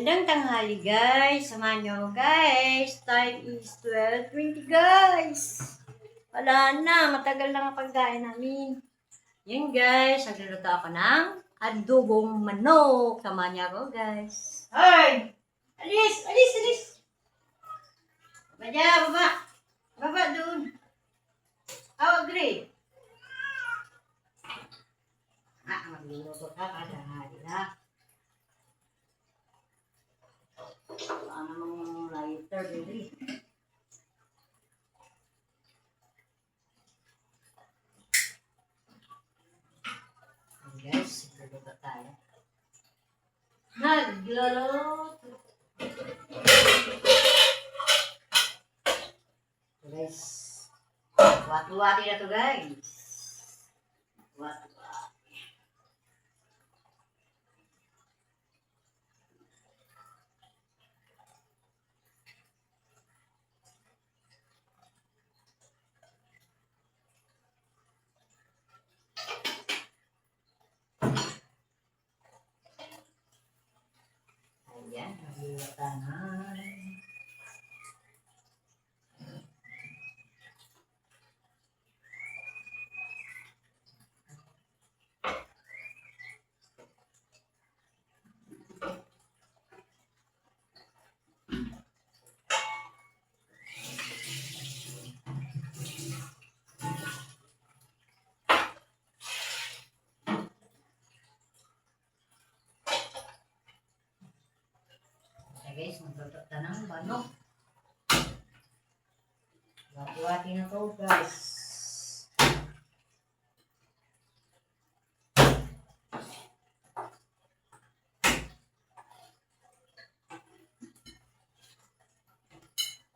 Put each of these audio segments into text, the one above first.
Magandang tanghali guys. Samahan niyo ako guys. Time is 12:20 guys. Wala na. Matagal na ang pagkain namin. Yan guys. Nagluluto ako ng adobong manok. Samahan niyo ako guys. Hoy! Alis! Alis! Alis! Baba dyan! Baba! Baba doon! Gray! Magluluto ka kadahali na. Baka namang lighter, baby. Guys, nagluluto tayo. Nagluluto. Guys, wati-wati na to guys. Wati-wati. Ayan, nagluluto na. Guys, magluto na ng manok. Wati-wati na to guys.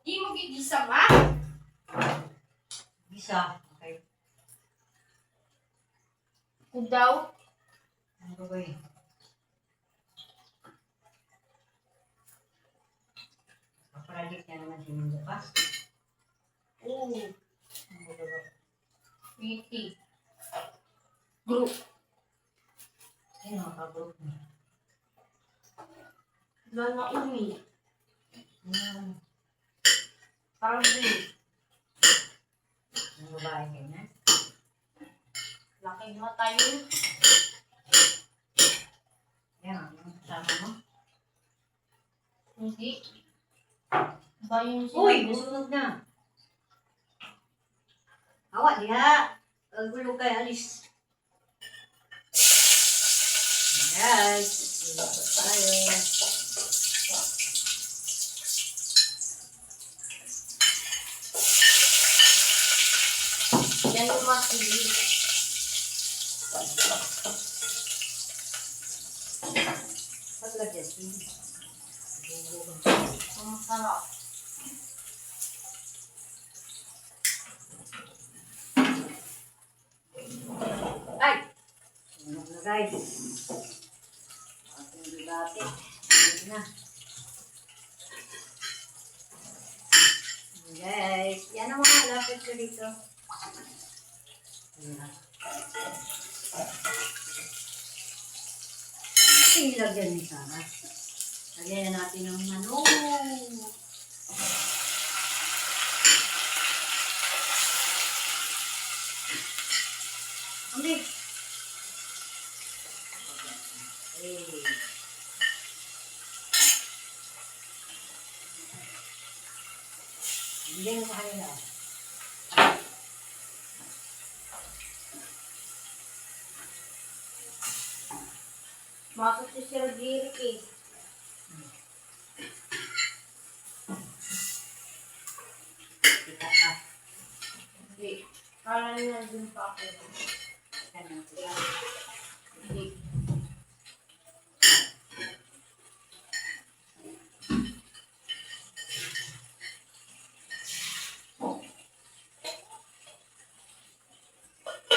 Di mo gigisa ba? Gisa. Okay. Kung daw, Ano ba ba yun? Project na naman si Mundo pa. oo, Ano ba ba? PT. Group. Sino ang ka-group niya? Lala umi. Ano? Parang Ang babae ganyan? laking mata yun. Yan, yung kasama mo. Hindi. Ba yung Uy! Nasunog na! Awa, diha! Ang gulo kay alis. Guys, luto tayo. Yan yung makili. Paglagyan, hindi. Ang sarap. Ay! Sunog na guys. Ating bigati. Sunog na. Guys, yan ang mga lapit ko dito. Ayan. Ilagyan ni Sarah. Lagyan na natin ng manok. Ambi. Hey. Hindi mo sa kanila. Masok si Sir Derek eh. Kita ka. Hindi. Kala niya nandun pa ako. Ganun sila. Hindi.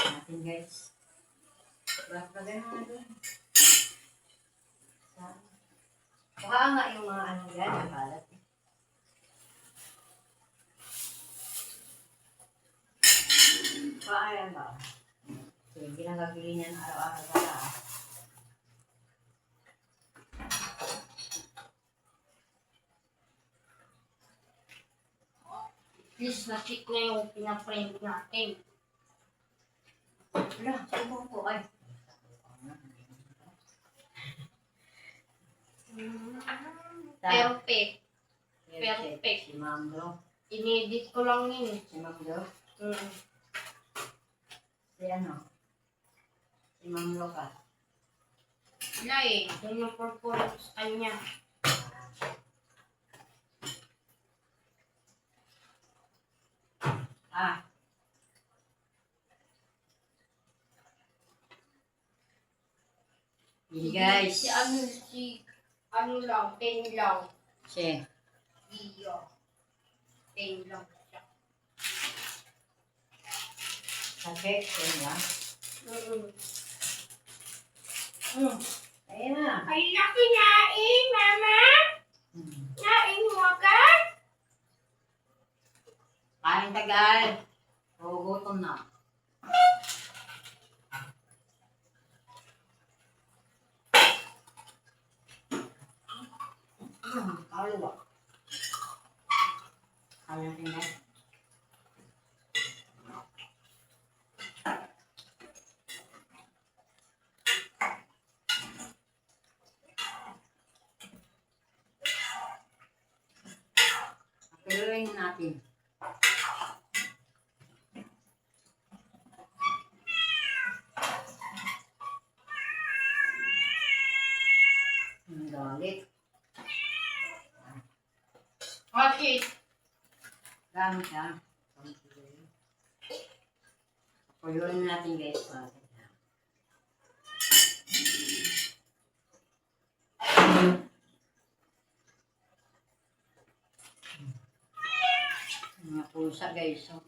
Natin guys. Baka ganun na doon. Baka nga yung mga ano yan, ang kalat. Baka yan ba? Sige, ginagabili niya ng araw-araw para. Please na check na yung pinaprint natin. Wala, subo ko. Ay. Perfect. Perfect. Si Ma'am Bro. Inedit ko lang yun. Si Ma'am Bro. Mm. Si ano? Si Ma'am Bro ka. Wala eh. Yung nag-perform sa kanya. Ah. Hindi guys. Si ano lang, 10 lang. Si. Iyo. 10 lang siya. Sakit. Yan lang. Mm. Ayun na. Ay, laki nain, mama! Nain mo agad? Kain tagal. Gutom na. Kalwa. Kalwa tingnan. Piluin natin. Ang galit. Bakit? Gamit siya. Piluin natin guys. Mga pusa guys. So.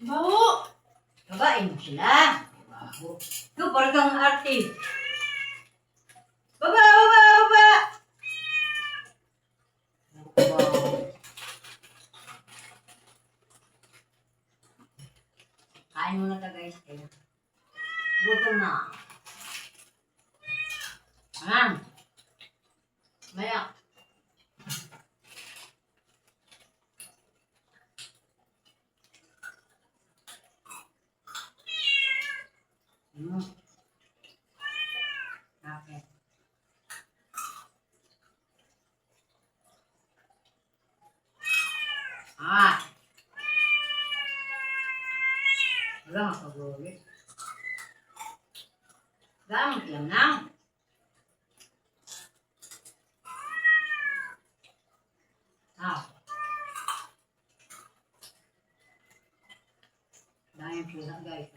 Baho! Babain mo sila. Baho. Ito, parang kang arte. Baba, baba, baba! Wow. Kain muna ka guys. Gutom na. Ayan. Mayak. Okay. Ah. Wala nga pag-uwi. Gamit lang na. Ah. Dahil pula guys.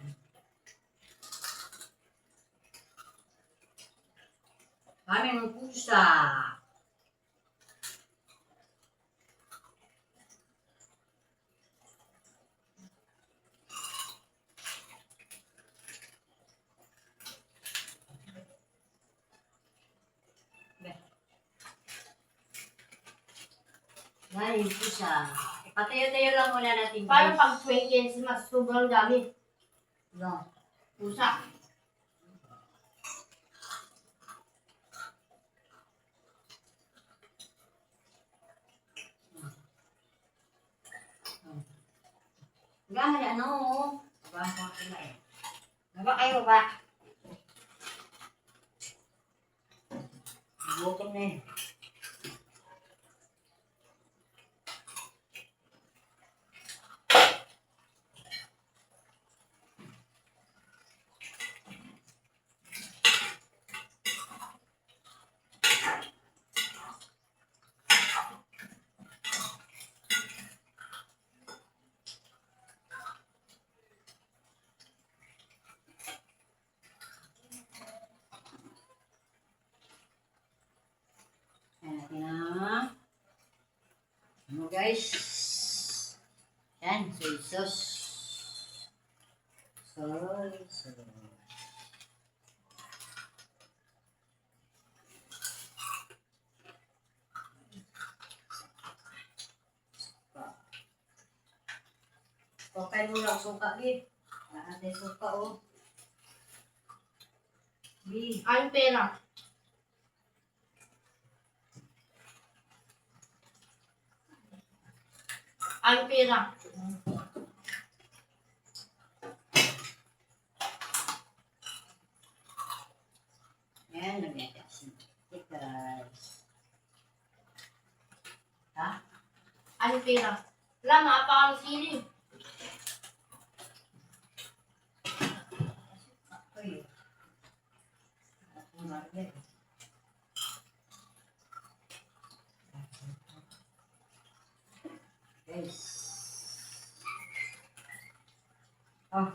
Kami ng pusa. Dahil pusa. Ipatayo-tayo lang muna natin. Paano pag 20 mas sobrang dami? No. Pusa. Gamit ano? Baka sila eh. Baba kayo ba? Gutom na eh. Ayan. Ano guys? Yan, soy sauce. Soy sauce. Okay mo lang suka, Gib. Lahat ay suka, oh. Gib. Ang pera. Ang pira. Yan, nag-test. Guys. Ha? Ang pira. Wala, maapa kang sili. Uy. Ang market. Guys. Oh.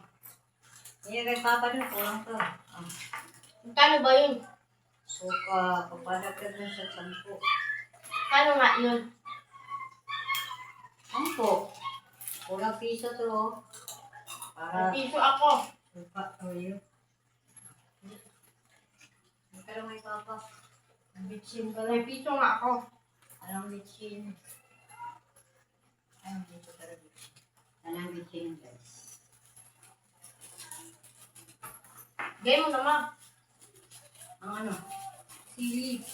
Iya kay Papa dun, kulang to. Oh. Kano ba yun? Suka, papadagdag na sa 10. Kano nga yun? Ampo. Kulang piso to. Oh. Para Piso ako. suka to yun. Pero may Papa. Ang bitsin pala. May piso nga ako. Anong bitsin? Anong dito talaga bitsin? Anong bitsin, guys? Gay mo naman. Ang ano? Sili.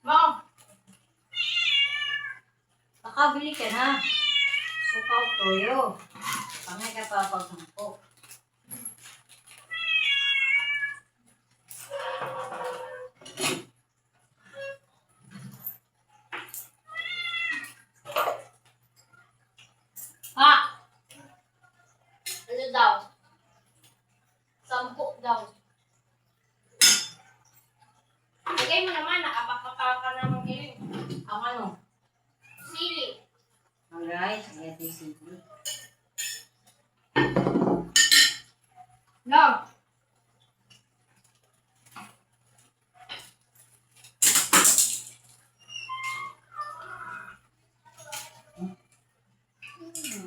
Ma, Pakabili ka na. Suka o toyo. Pangay ka pa pag 10. ha? Ano daw? 10 daw. Lagay mo naman, nakapakapal ka naman ngayon. Ang ano? Sili. Ang rice, ang ito sili. No.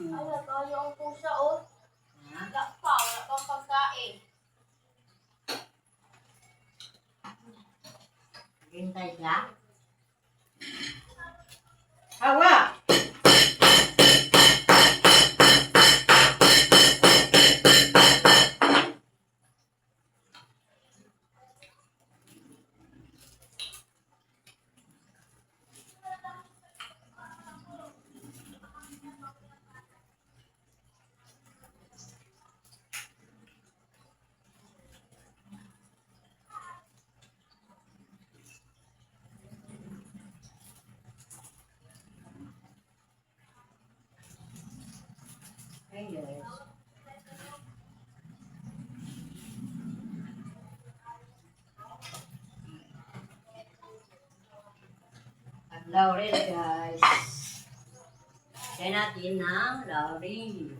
Ay, natayo ang pusa, oh. Ha? Wala pa, wala pang pagkain. Hintay siya. Hawa! Hey guys. At laurel guys. Kaya natin ng laurel.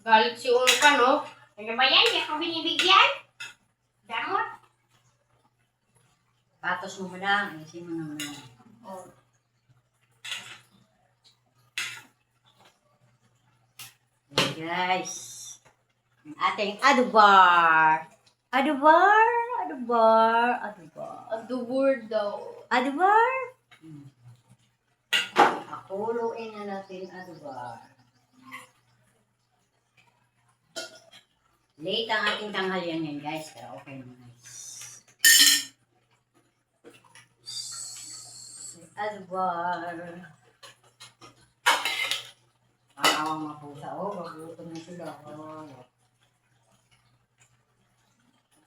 Galit si Uno ka, no? Ano ba yan? Hindi ako binibigyan? Damot? Patos mo lang. Ayusin mo naman. Oh. Hey guys. Ang ating adubar. Adubar. Adubar. Adubar. Ang the word daw. Adubar. Akuluin na natin adubar. Late ang ating tanghalian yan guys. Pero okay naman guys. Adubar. Awang mga pusa. Oh, magutom na sila. Oh.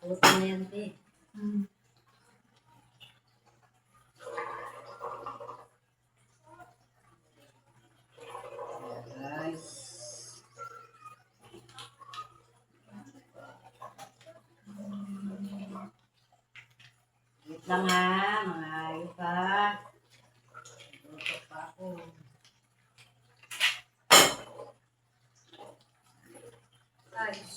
Magutom na yan, te. Guys. Wait lang ha, mga ayos pa. Lutok pa ako. Guys.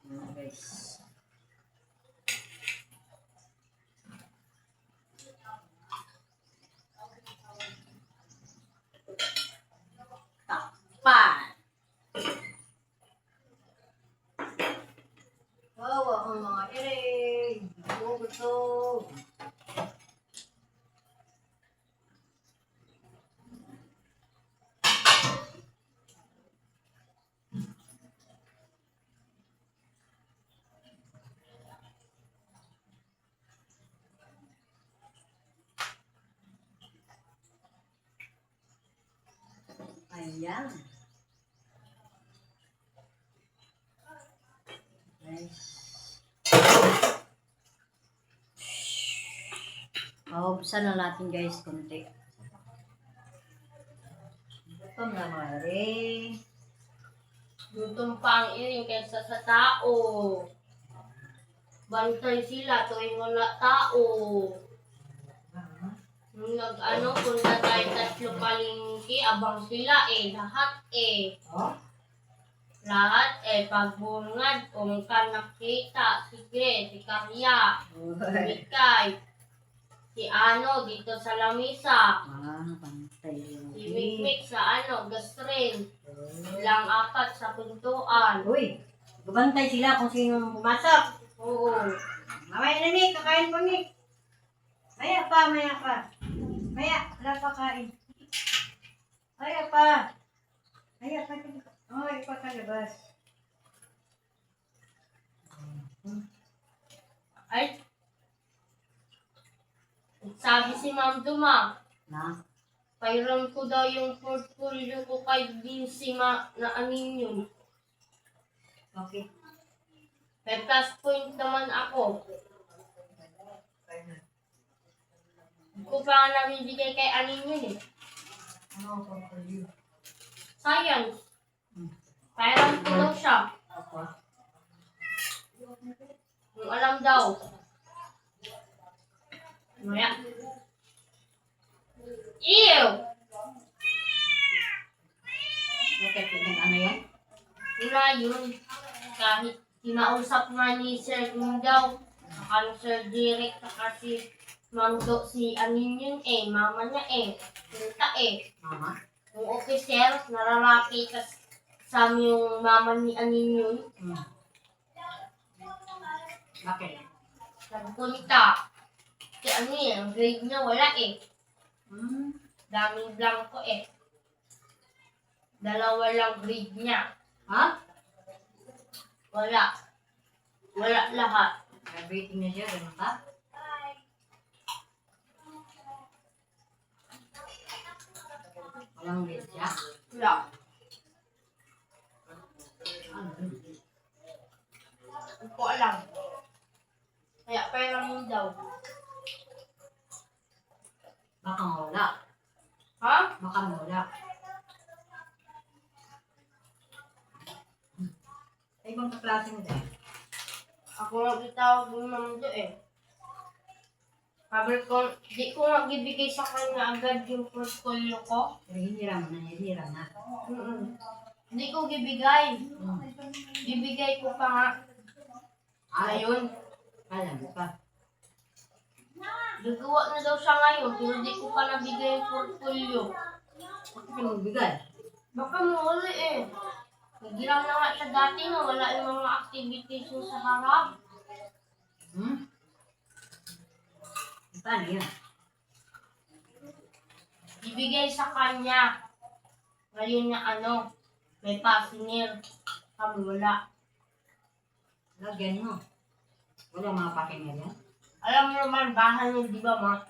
Okay. guys. Takpan. Bawa ang mga iring. Gutom. Ayan. Nice. Buksan na natin guys konti. Gutom na mga iring. Gutom pa ang iring kaysa sa tao. Bantay sila tuwing wala tao. Nung punta tayo tatlo palingki, abang sila lahat Oh? Lahat pagbungad, kung ka nakita, si Gre, si Karya, si Mikay, si dito sa lamisa, Pantay yung si Mikmik sa gastrin, silang 4 sa pintuan. Uy, gabantay sila kung sino pumasok. Oo. Mamaya na Nick, kakain po Nick. Maya pa. Maya, wala pa kain. Maya pa. Oh, ipakalabas. Ay, sabi si Ma'am Duma, Na? pairam ko daw yung portfolio ko kay Vinci na anin yun. Okay. May plus point naman ako. Hindi ko pa nga nabibigay kay anin yun Ano for you? Science. Pairam ko daw siya. Ako? Kung alam daw. Maya. Ew! Okay, ano yan? Wala yun. Kahit kinausap nga ni Sir daw. Saka ni Sir Derek. Saka si Mando si anin yun mama niya Punta Mama? Yung officer, nararaki sa yung mama ni anin yun. Bakit? Nagpunta. Si ang grade niya wala Daming blanco 2 lang grade niya. Ha? Wala. Wala lahat. Rating na siya, ganun ka? Walang grade siya? Wala. Ano? Hindi ko alam. Kaya pera mo daw. Baka wala. Ha? Baka wala. Ay, ibang kaklase mo dahil. Ako lang itawag ng Mando Sabi ko, di ko magbibigay sa kanya agad yung portfolio ko. Pero hiniram na. Hindi ko gibigay. Bibigay ko pa nga. Ayun. Alam mo pa. Gagawa na daw siya ngayon, pero di ko pa nabigay yung portfolio. Bakit ka magbigay? Baka mawala Nagilang na nga siya dati na wala yung mga activities mo sa harap. Paano yan? Ibigay sa kanya. Ngayon na may passenger. Kami wala. Lagyan mo. Wala mga pakinig yan? Alam mo naman, bahay yun, di ba, ma?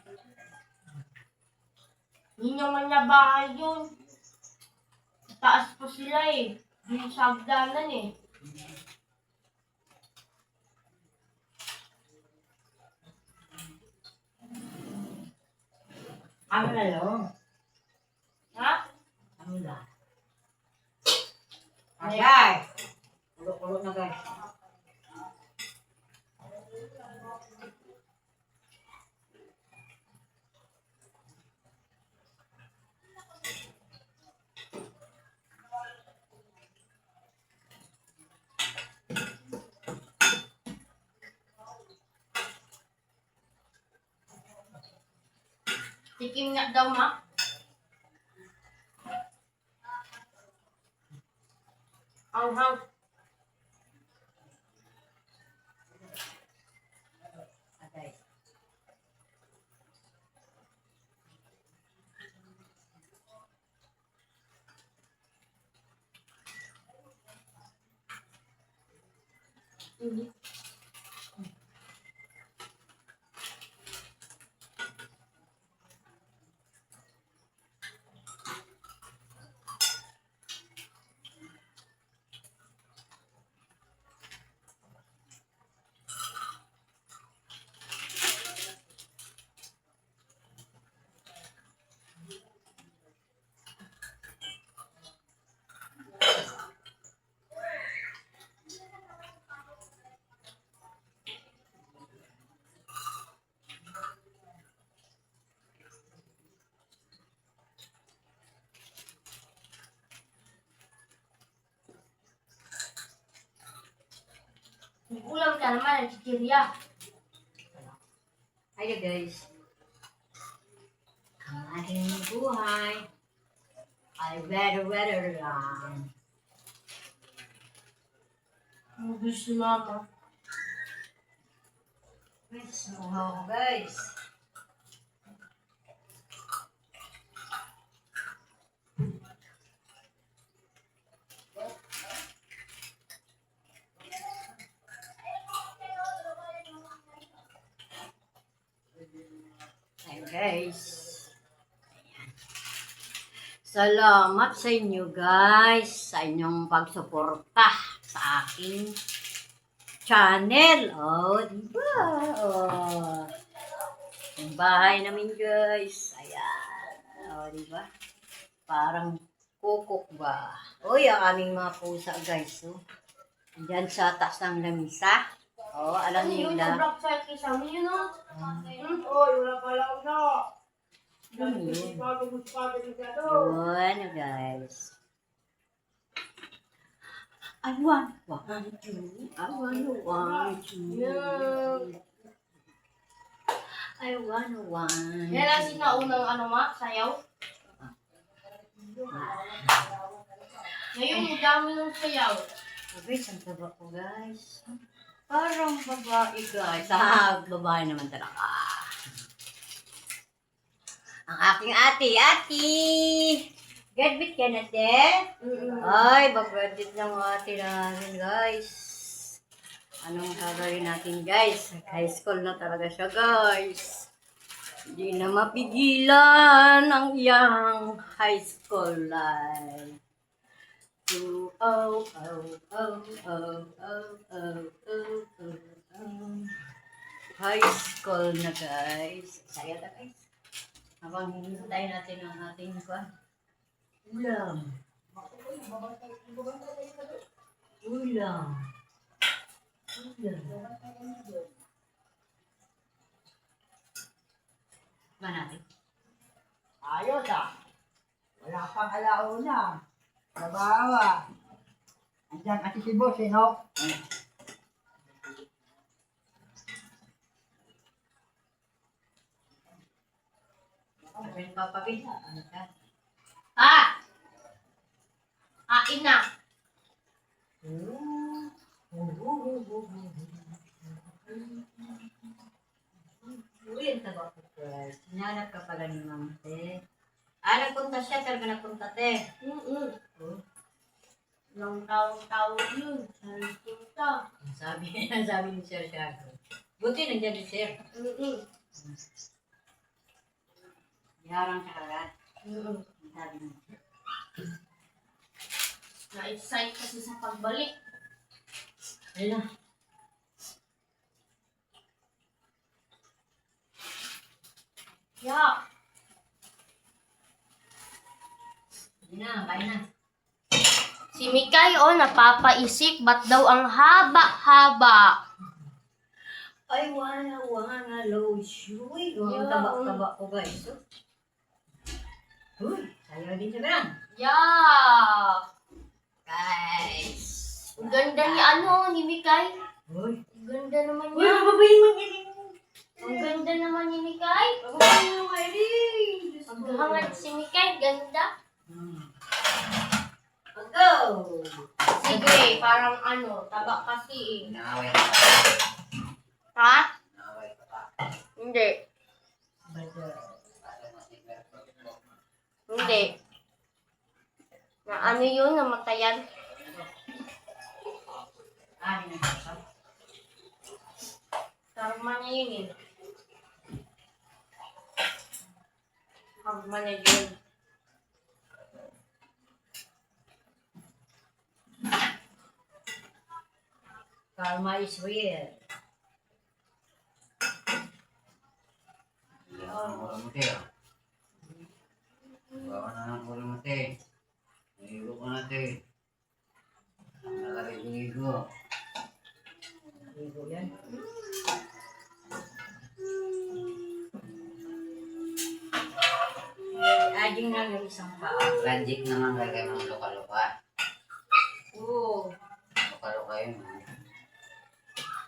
Hindi naman niya bahay yun. Taas po sila Yung sa hagdanan Ano na lang? Ha? Ano na? Guys! Kulot na guys. Tikim nga daw, ma. Ang. Okay. Ulam ka naman, ang chichirya. Ayo guys. Ang ating buhay ay weather lang. Ang gusto ni mama. Guys, muhaw guys. Ayan guys. Ayan. Salamat sa inyo guys sa inyong pagsuporta sa aking channel. Oh, diba? Oh. Yung bahay namin guys. Ayan. Oh, diba? Parang kukok ba? Uy, ang aming mga pusa guys. Oh. Diyan sa taas ng lamisa. Oh, alam Ano niyo yun? na. Yung rock cycle sa amin yun, no? Oy, wala pala ako na. Yun. Yun. Yun, guys. I want you. I want you. I want Yan ang sinaunang ano, ma? Sayaw? Ngayon, ang dami ng sayaw. Guys, ang taba ko, guys. Parang babae, guys. Babae naman talaga. Ang aking ate. Graduate ka na, te? Ay, mag-graduate ng ate namin, guys. Anong gagawin natin, guys? High school na talaga siya, guys. Hindi na mapigilan ang iyang high school life. Oh, oh, oh, oh, oh, oh, oh, oh, oh. High school na, guys. Saya na, guys. Habang hinihintay natin ang ating ulam. Ulam. Ba natin? Ayos ah. Wala pang alauna. Nabawa. Andiyan kasi si boss, eh, no? Sabihin papabila. Ano ka? Ah! Ain na. Uy, ang taba ko, guys. Hinanap ka pala ni Ma'am, te. Ah, nagpunta siya. Talaga nagpunta, te. Mm-mm. Oh, Ilang tawag yun. Punta. sabi ni Sir Shago. Buti nandiyan si Sir. Mm-mm. Yarang siya kagad. Mm-mm. Sabi niya. Na-excite kasi sa pagbalik. Ayun na. Yeah. Hindi na, kain na. Si Mikay, napapaisip, ba't daw ang haba-haba? I wanna love you. Uy, ang Yeah. taba-taba ko, guys. Oh. Uy, sayo din siya ganun. Yeah. Guys. Ang ganda ni ni Mikay. Uy. Ang ganda naman Uy, niya. mababayin mo yan. Ang ganda naman ni Mikay. Ako pa yung Irene. Diyos Ang ko. hangad si Mikay, ganda. Go! Sige, parang ano, taba kasi eh. Naaway ka pa. Ha? Naaway ka pa. Hindi. Hindi. Na ano yun, namatayan. Ani na siya. Karma na yun eh. Karma na yun. Karma is real. Ang ulo mo, te, ah. Bawa na ng ulo mo, te. Naigo ko na, te. Nakaligo-ligo. Ligo yan. Ading na yung isang paa. Tragic naman lagay mong luka-luka. Oo. Luka-luka yun.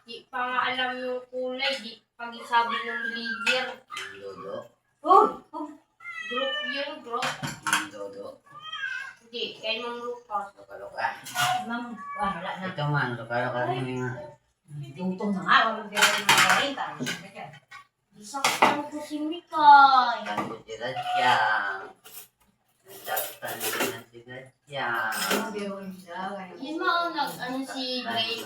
Di pa nga alam yung kulay. Di pag sabi ng leader. Yung dodo. Oh! Oh! Group yun, group. Yung dodo. Hindi, kay Mang Lucas. Luka-luka. Ma'am, wala na. Ito man, luka-luka rin yung Tungtong na nga, walang gano'n yung mga karinta. Isaktan ko si Mikay. Nasaktan si Dasyang. Nasaktan si Dasyang. Ang biro siya. Yun mo, ano si Drake.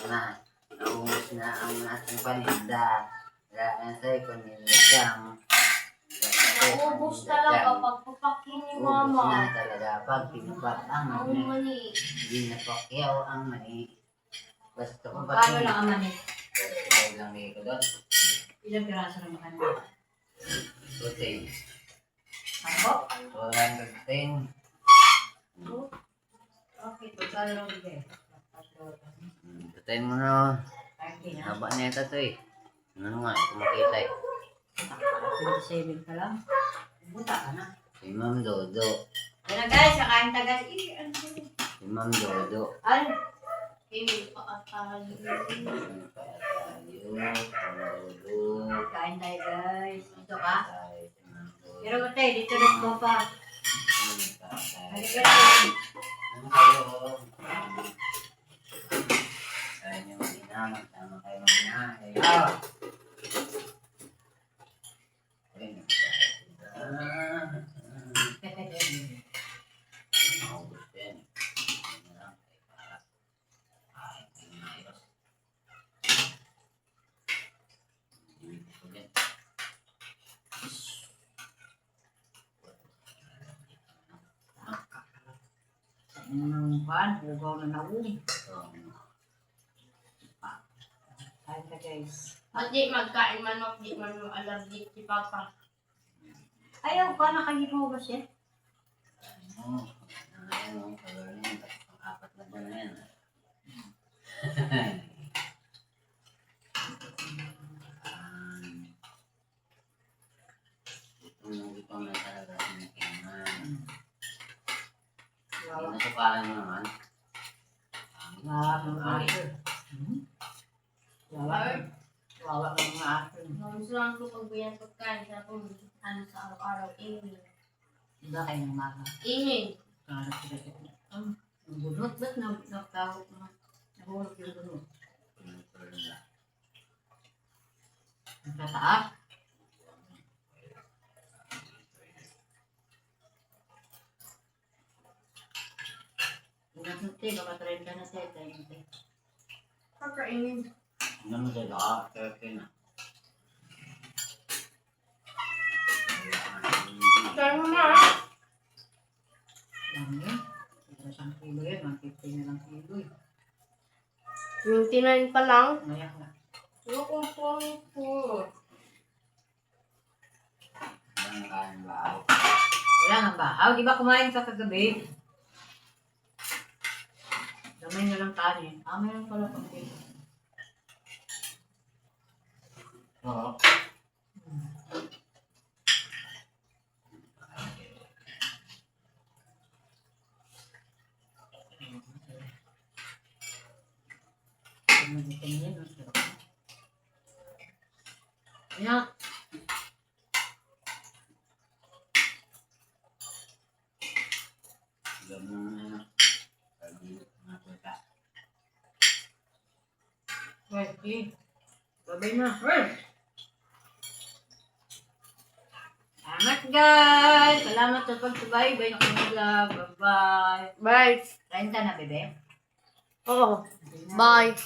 Naubos na ang ating paninda. Wala na sa'yo kung nilagang. Naubos talaga pagpapakin ni Ubos na Mama. talaga pag pinupak ang Ang mani. mani. Hindi na pakyaw ang mani. Basta ko ba Paano lang ang manit? Basta lang dito doon. Ilang piraso ng makanin? Puting. Ako? Walang gagting. Okay, pagkano lang bigay? Patayin mo na. 30 na. Haba na ito eh. Ano nga, kumakita eh. 27 ka lang. Buta ka na. Si Ma'am Dodo. Yan na guys, kakain tagas. Ano yun? Si Ma'am Dodo. Ano? Kay paatali. Ano pa tayo? Dodo. Kain tayo guys. Dito ka? Tayo, si Ma'am Dodo. Pero tayo, dito rin ko pa. Ano pa tayo? Halika tayo. Ano kayo? Kaya niyo mag-ina, magsama kayo mag-ina. Ayaw! Ayun. Maubos yan. Ayun na lang. Ay, para. Ay, ayun na ayos. Dito ko din. Ano nang pan? Hugaw na nauli. Ito. Kain ka guys. At di magkain manok, di man yung allergic si Papa. Ayaw pa, nakahinugas yan. Ano? Ayun, kagaling. Pang-apat na buwan na yan. Itong na talaga ang kailangan. Nasukalan mo naman. Wawa ng mga aso. Wawa. Wawa ng mga aso. Gusto lang ko pagbayan pagkain sa kung ano sa araw-araw. Ingin. Iba kayo ng maga. Ingin. Kalat sila ito. Ang bunot, ba't nagtawag na? Nahulog yung bunot. Ang tataas. Ingat mo tayo, baka 30 na tayo. Kakainin. Ano mo sa laka? Kaya na. Kaya mo na. Lang yun. Isang kilo yan, 150 na lang kilo eh. Yung tinayin pa lang. Maya na. Ano kung po? Ang kain bahaw. Wala nga bahaw. Di ba kumain ka kagabi? Damay na lang kanin. May lang pala pang kilo. Oo. Ayan. Gamang sabi mga puta. Pwede. Babay na. Hey! Salamat guys! Salamat sa pagsubaybay ng kanyang vlog. Bye-bye! Bye. Kain ka na, bebe? Oo. Bye.